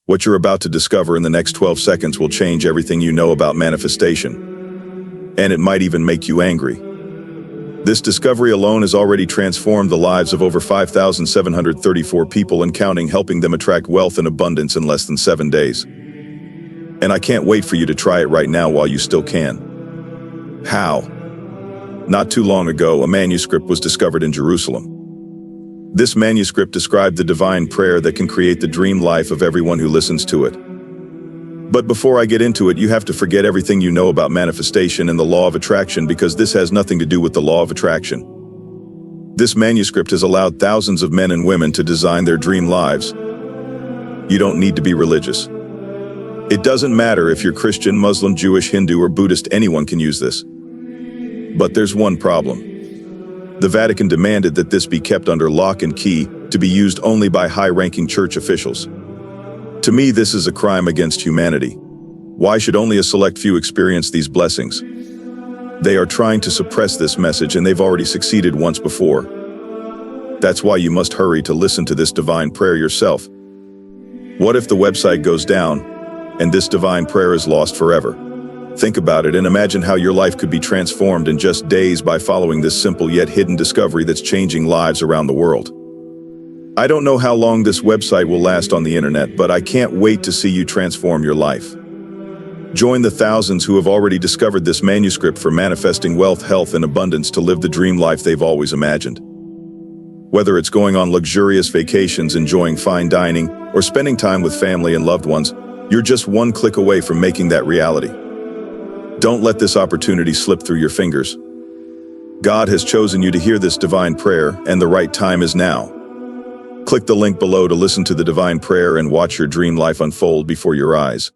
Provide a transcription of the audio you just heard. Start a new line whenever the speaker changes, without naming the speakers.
What you're about to discover in the next 12 seconds will change everything you know about manifestation. And it might even make you angry. This discovery alone has already transformed the lives of over 5,734 people and counting, helping them attract wealth and abundance in less than 7 days. And I can't wait for you to try it right now while you still can. How? Not too long ago, a manuscript was discovered in Jerusalem. This manuscript described the divine prayer that can create the dream life of everyone who listens to it. But before I get into it, you have to forget everything you know about manifestation and the law of attraction, because this has nothing to do with the law of attraction. This manuscript has allowed thousands of men and women to design their dream lives. You don't need to be religious. It doesn't matter if you're Christian, Muslim, Jewish, Hindu, or Buddhist, anyone can use this. But there's one problem. The Vatican demanded that this be kept under lock and key, to be used only by high-ranking church officials. To me, this is a crime against humanity. Why should only a select few experience these blessings? They are trying to suppress this message, and they've already succeeded once before. That's why you must hurry to listen to this divine prayer yourself. What if the website goes down, and this divine prayer is lost forever? Think about it and imagine how your life could be transformed in just days by following this simple yet hidden discovery that's changing lives around the world. I don't know how long this website will last on the internet, but I can't wait to see you transform your life. Join the thousands who have already discovered this manuscript for manifesting wealth, health, and abundance to live the dream life they've always imagined. Whether it's going on luxurious vacations, enjoying fine dining, or spending time with family and loved ones, you're just one click away from making that reality. Don't let this opportunity slip through your fingers. God has chosen you to hear this divine prayer, and the right time is now. Click the link below to listen to the divine prayer and watch your dream life unfold before your eyes.